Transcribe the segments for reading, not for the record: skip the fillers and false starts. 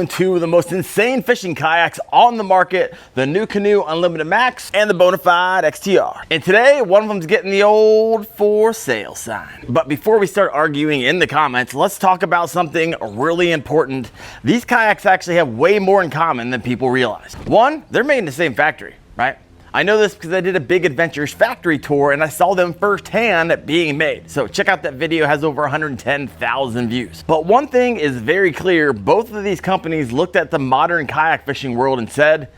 Two of the most insane fishing kayaks on the market, the NuCanoe Unlimited Max and the Bonafide XTR. And today, one of them's getting the old for sale sign. But before we start arguing in the comments, let's talk about something really important. These kayaks actually have way more in common than people realize. One, they're made in the same factory, right? I know this because I did a Big Adventures factory tour and I saw them firsthand being made. So check out that video, it has over 110,000 views. But one thing is very clear, both of these companies looked at the modern kayak fishing world and said,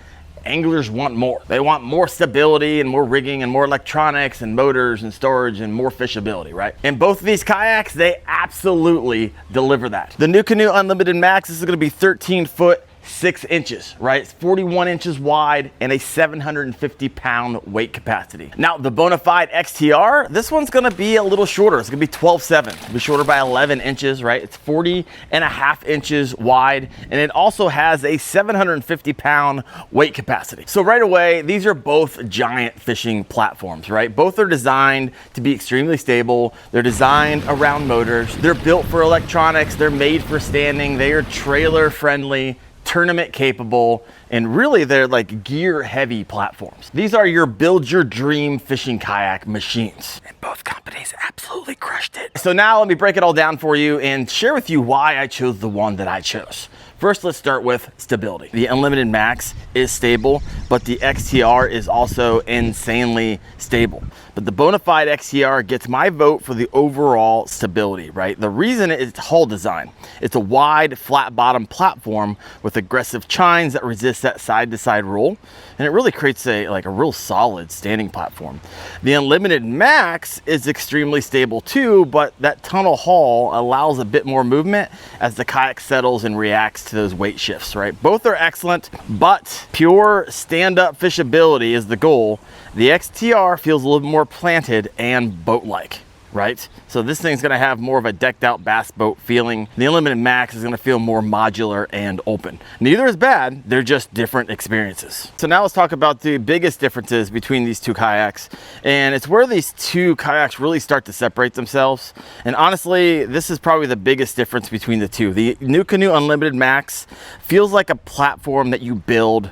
anglers want more. They want more stability and more rigging and more electronics and motors and storage and more fishability, right? And both of these kayaks, they absolutely deliver that. The NuCanoe Unlimited Max, this is gonna be 13 foot, 6 inches, right? It's 41 inches wide and a 750-pound weight capacity. Now, the Bonafide XTR, this one's gonna be a little shorter. It's gonna be 12.7. It'll be shorter by 11 inches, right? It's 40.5 inches wide, and it also has a 750-pound weight capacity. So right away, these are both giant fishing platforms, right? Both are designed to be extremely stable. They're designed around motors. They're built for electronics. They're made for standing. They are trailer friendly, tournament capable, and really they're like gear heavy platforms. These are your build your dream fishing kayak machines, and both companies absolutely crushed it. So now let me break it all down for you and share with you why I chose the one that I chose. First, let's start with stability. The Unlimited Max is stable, but the XTR is also insanely stable. But the Bonafide XTR gets my vote for the overall stability, right? The reason is its hull design. It's a wide, flat bottom platform with aggressive chines that resist that side-to-side roll, and it really creates a real solid standing platform. The Unlimited Max is extremely stable too, but that tunnel hull allows a bit more movement as the kayak settles and reacts to those weight shifts, right? Both are excellent, but pure stand-up fishability is the goal. The XTR feels a little more planted and boat-like, right? So this thing's gonna have more of a decked out bass boat feeling. The Unlimited Max is gonna feel more modular and open. Neither is bad, they're just different experiences. So now let's talk about the biggest differences between these two kayaks. And it's where these two kayaks really start to separate themselves. And honestly, this is probably the biggest difference between the two. The NuCanoe Unlimited Max feels like a platform that you build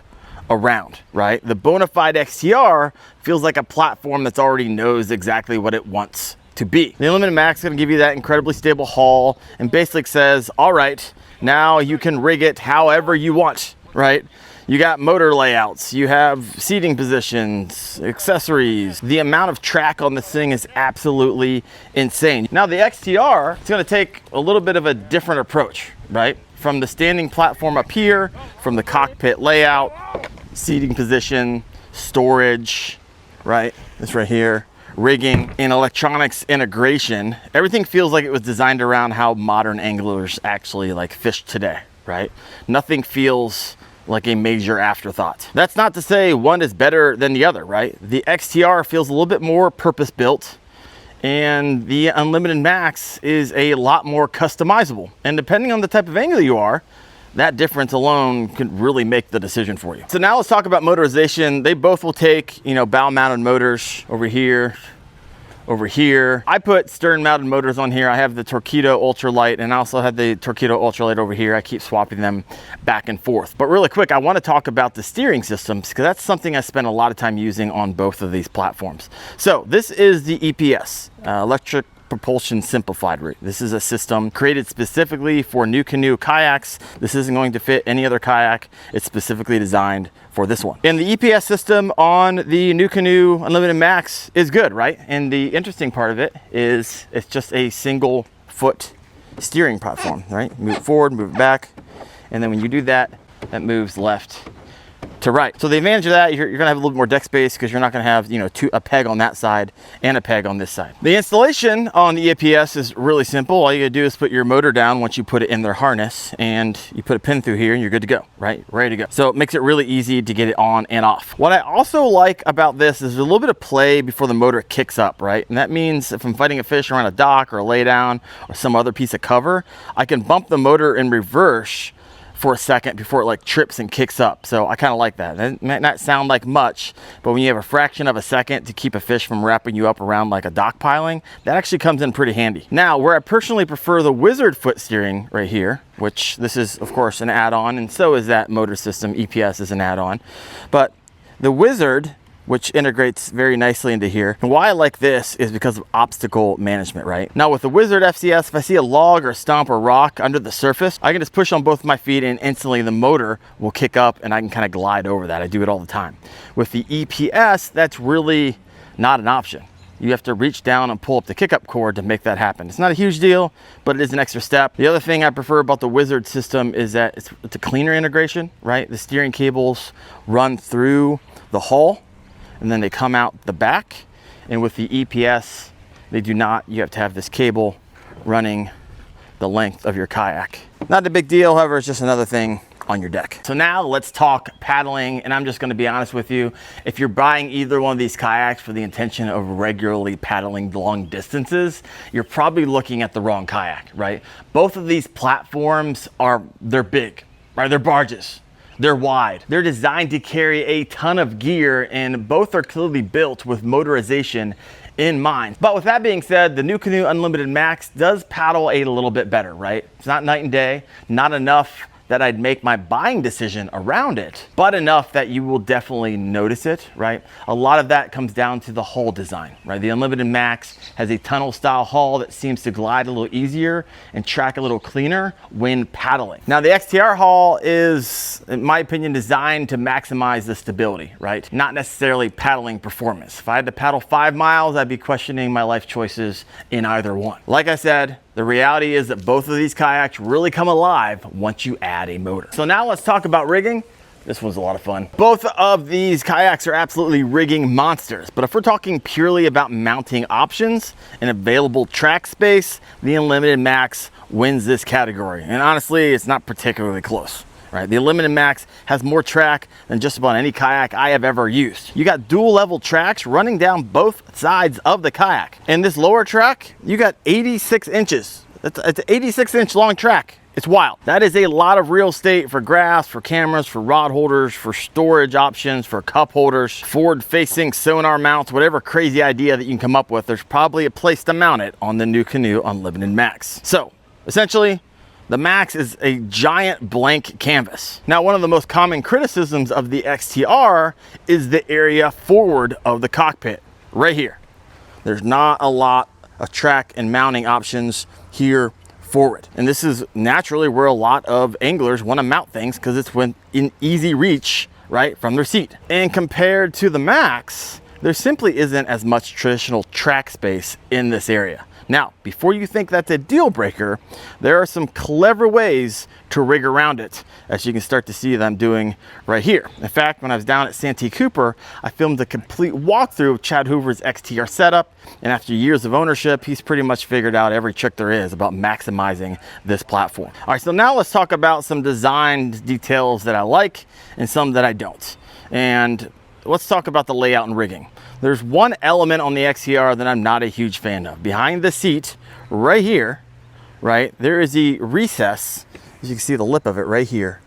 around, right? The Bonafide XTR feels like a platform that's already knows exactly what it wants to be. The Unlimited Max is going to give you that incredibly stable hull and basically says, all right, now you can rig it however you want, right? You got motor layouts, you have seating positions, accessories. The amount of track on this thing is absolutely insane. Now the XTR, it's going to take a little bit of a different approach, right? From the standing platform up here, from the cockpit layout, seating position, storage, right? This right here, rigging and electronics integration. Everything feels like it was designed around how modern anglers actually fish today, right? Nothing feels like a major afterthought. That's not to say one is better than the other, right? The XTR feels a little bit more purpose-built, and the Unlimited Max is a lot more customizable. And depending on the type of angler you are, that difference alone could really make the decision for you. So now let's talk about motorization. They both will take, bow mounted motors over here, over here. I put stern mounted motors on here. I have the Torqeedo Ultralight and I also have the Torqeedo Ultralight over here. I keep swapping them back and forth. But really quick, I want to talk about the steering systems because that's something I spend a lot of time using on both of these platforms. So this is the EPS, electric propulsion simplified route. This is a system created specifically for NuCanoe kayaks. This isn't going to fit any other kayak. It's specifically designed for this one. And the EPS system on the NuCanoe Unlimited Max is good, right? And the interesting part of it is it's just a single foot steering platform, right? Move it forward, move it back. And then when you do that, that moves left to right. So the advantage of that, you're gonna have a little more deck space because you're not gonna have, a peg on that side and a peg on this side. The installation on the EPS is really simple. All you gotta do is put your motor down once you put it in their harness and you put a pin through here and you're good to go, right? Ready to go. So it makes it really easy to get it on and off. What I also like about this is a little bit of play before the motor kicks up, right? And that means if I'm fighting a fish around a dock or a lay down or some other piece of cover, I can bump the motor in reverse for a second before it like trips and kicks up. So I kind of like that. It might not sound like much, but when you have a fraction of a second to keep a fish from wrapping you up around like a dock piling, that actually comes in pretty handy. Now, where I personally prefer the Wizard foot steering right here, which this is of course an add-on, and so is that motor system. EPS is an add-on, but the Wizard, which integrates very nicely into here. And why I like this is because of obstacle management, right? Now with the Wizard FCS, if I see a log or a stump or rock under the surface, I can just push on both my feet and instantly the motor will kick up and I can kind of glide over that. I do it all the time. With the EPS, that's really not an option. You have to reach down and pull up the kick-up cord to make that happen. It's not a huge deal, but it is an extra step. The other thing I prefer about the Wizard system is that it's a cleaner integration, right? The steering cables run through the hull, and then they come out the back. And with the EPS, they do not. You have to have this cable running the length of your kayak. Not a big deal, however, it's just another thing on your deck. So now let's talk paddling, and I'm just gonna be honest with you. If you're buying either one of these kayaks for the intention of regularly paddling long distances, you're probably looking at the wrong kayak, right? Both of these platforms they're big, right? They're barges. They're wide. They're designed to carry a ton of gear, and both are clearly built with motorization in mind. But with that being said, the NuCanoe Unlimited Max does paddle a little bit better, right? It's not night and day, not enough that I'd make my buying decision around it, but enough that you will definitely notice it, right? A lot of that comes down to the hull design, right? The Unlimited Max has a tunnel style hull that seems to glide a little easier and track a little cleaner when paddling. Now the XTR hull is, in my opinion, designed to maximize the stability, right? Not necessarily paddling performance. If I had to paddle 5 miles, I'd be questioning my life choices in either one. Like I said, the reality is that both of these kayaks really come alive once you add a motor. So now let's talk about rigging. This one's a lot of fun. Both of these kayaks are absolutely rigging monsters, but if we're talking purely about mounting options and available track space, the Unlimited Max wins this category. And honestly, it's not particularly close. Right? The Unlimited Max has more track than just about any kayak I have ever used. You got dual level tracks running down both sides of the kayak. And this lower track, you got 86 inches. It's an 86-inch long track. It's wild. That is a lot of real estate for grass, for cameras, for rod holders, for storage options, for cup holders, forward-facing sonar mounts, whatever crazy idea that you can come up with, there's probably a place to mount it on the NuCanoe Unlimited Max. So, essentially, the Max is a giant blank canvas. Now, one of the most common criticisms of the XTR is the area forward of the cockpit, right here. There's not a lot of track and mounting options here forward. And this is naturally where a lot of anglers want to mount things because it's in easy reach, right, from their seat. And compared to the Max, there simply isn't as much traditional track space in this area. Now, before you think that's a deal breaker, there are some clever ways to rig around it, as you can start to see that I'm doing right here. In fact, when I was down at Santee Cooper, I filmed a complete walkthrough of Chad Hoover's XTR setup, and after years of ownership, he's pretty much figured out every trick there is about maximizing this platform. All right, so now let's talk about some design details that I like and some that I don't. And let's talk about the layout and rigging. There's one element on the XTR that I'm not a huge fan of. Behind the seat, right here, right, there is a recess, as you can see the lip of it right here,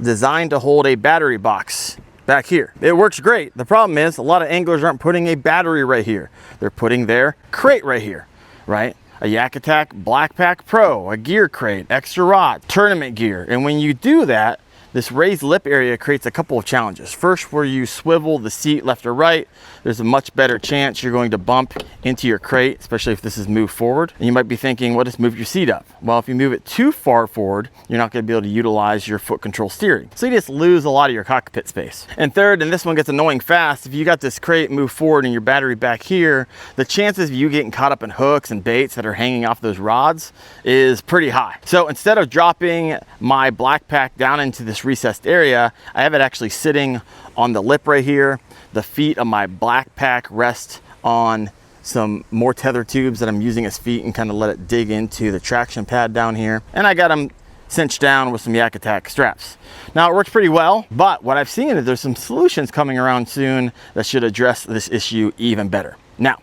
designed to hold a battery box back here. It works great. The problem is a lot of anglers aren't putting a battery right here. They're putting their crate right here, right? A Yak Attack Black Pack Pro, a gear crate, extra rod, tournament gear. And when you do that, this raised lip area creates a couple of challenges. First, where you swivel the seat left or right, there's a much better chance you're going to bump into your crate, especially if this is moved forward. And you might be thinking, well, just move your seat up. Well, if you move it too far forward, you're not going to be able to utilize your foot control steering. So you just lose a lot of your cockpit space. And third, and this one gets annoying fast, if you got this crate moved forward and your battery back here, the chances of you getting caught up in hooks and baits that are hanging off those rods is pretty high. So instead of dropping my black pack down into this recessed area, I have it actually sitting on the lip right here. The feet of my black pack rest on some more tether tubes that I'm using as feet and kind of let it dig into the traction pad down here. And I got them cinched down with some Yak Attack straps. Now it works pretty well, but what I've seen is there's some solutions coming around soon that should address this issue even better. Now,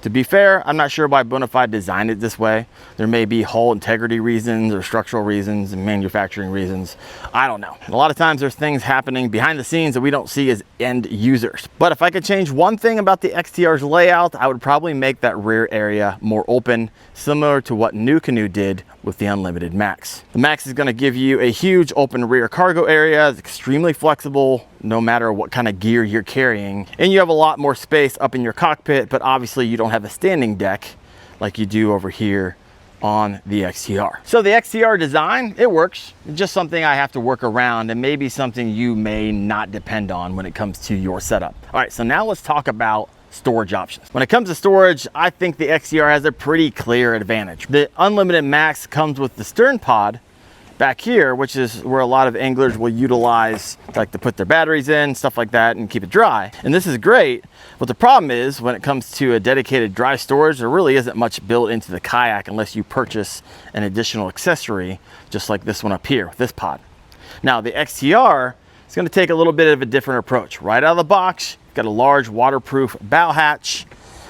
To be fair, I'm not sure why Bonafide designed it this way. There may be hull integrity reasons or structural reasons and manufacturing reasons. I don't know. A lot of times there's things happening behind the scenes that we don't see as end users. But if I could change one thing about the XTR's layout, I would probably make that rear area more open, similar to what NuCanoe did with the Unlimited Max. The Max is going to give you a huge open rear cargo area. It's extremely flexible no matter what kind of gear you're carrying, and you have a lot more space up in your cockpit, but obviously you don't have a standing deck like you do over here on the XTR. So the XTR design, it works. It's just something I have to work around, and maybe something you may not depend on when it comes to your setup. All right, so now let's talk about storage options. When it comes to storage, I think the XTR has a pretty clear advantage. The Unlimited Max comes with the stern pod back here, which is where a lot of anglers will utilize, like, to put their batteries in, stuff like that, and keep it dry. And this is great, but the problem is when it comes to a dedicated dry storage, there really isn't much built into the Kayak unless you purchase an additional accessory, just like this one up here with this pod. Now the XTR is going to take a little bit of a different approach. Right out of the box, you've got a large waterproof bow hatch,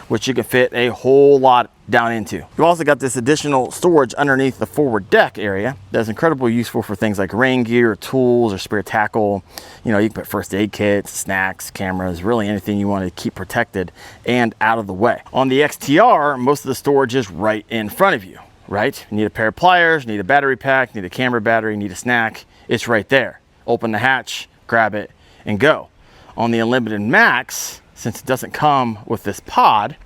which you can fit a whole lot down into. You've also got this additional storage underneath the forward deck area that's incredibly useful for things like rain gear, tools, or spare tackle. You know, you can put first aid kits, snacks, cameras, really anything you want to keep protected and out of the way. On the XTR, most of the storage is right in front of you, right? You need a pair of pliers, you need a battery pack, you need a camera battery, you need a snack. It's right there. Open the hatch, grab it, and go. On the Unlimited Max, since it doesn't come with this pod,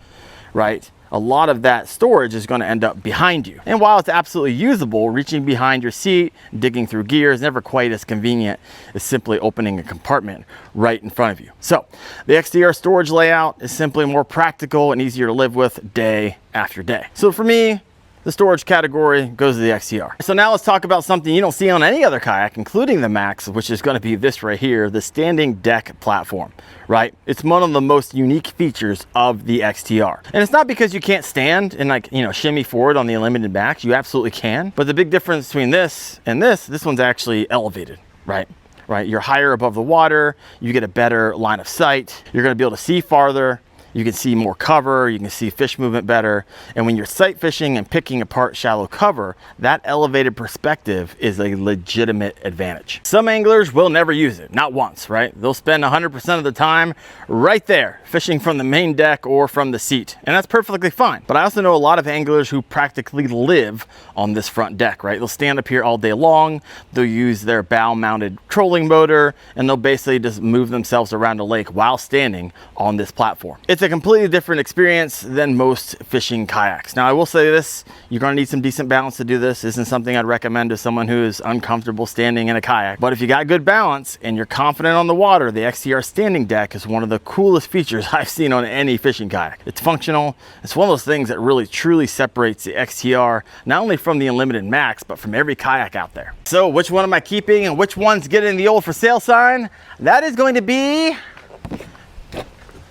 right, a lot of that storage is going to end up behind you. And while it's absolutely usable, reaching behind your seat, digging through gear is never quite as convenient as simply opening a compartment right in front of you. So the XTR storage layout is simply more practical and easier to live with day after day. So for me, the storage category goes to the XTR. So now let's talk about something you don't see on any other kayak, including the Max, which is going to be this right here, the standing deck platform, right? It's one of the most unique features of the XTR. And it's not because you can't stand and, like, you know, shimmy forward on the Unlimited Max. You absolutely can. But the big difference between this and this one's actually elevated, right? You're higher above the water. You get a better line of sight. You're going to be able to see farther. You can see more cover, you can see fish movement better. And when you're sight fishing and picking apart shallow cover, that elevated perspective is a legitimate advantage. Some anglers will never use it, not once, right? They'll spend 100% of the time right there, fishing from the main deck or from the seat. And that's perfectly fine. But I also know a lot of anglers who practically live on this front deck, right? They'll stand up here all day long, they'll use their bow mounted trolling motor, and they'll basically just move themselves around the lake while standing on this platform. It's a completely different experience than most fishing kayaks. Now I will say this, you're going to need some decent balance to do this. This isn't something I'd recommend to someone who is uncomfortable standing in a kayak. But if you got good balance and you're confident on the water, the XTR standing deck is one of the coolest features I've seen on any fishing kayak. It's functional. It's one of those things that really truly separates the XTR not only from the Unlimited Max, but from every kayak out there. So which one am I keeping and which one's getting the old for sale sign? That is going to be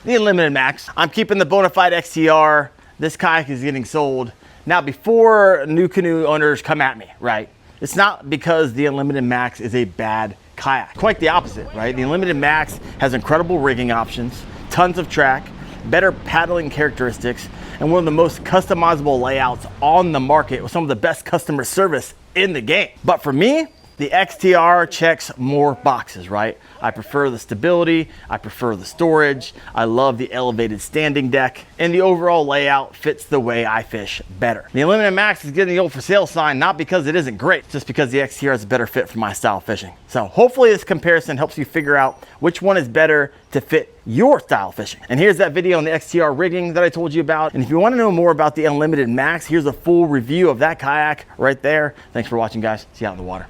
the Unlimited Max. I'm keeping the Bonafide XTR. This kayak is getting sold. Now, before NuCanoe owners come at me, right? It's not because the Unlimited Max is a bad kayak. Quite the opposite, right? The Unlimited Max has incredible rigging options, tons of track, better paddling characteristics, and one of the most customizable layouts on the market with some of the best customer service in the game. But for me, the XTR checks more boxes, right? I prefer the stability, I prefer the storage, I love the elevated standing deck, and the overall layout fits the way I fish better. The Unlimited Max is getting the old for sale sign, not because it isn't great, just because the XTR is a better fit for my style of fishing. So hopefully this comparison helps you figure out which one is better to fit your style of fishing. And here's that video on the XTR rigging that I told you about. And if you want to know more about the Unlimited Max, here's a full review of that kayak right there. Thanks for watching, guys. See you out in the water.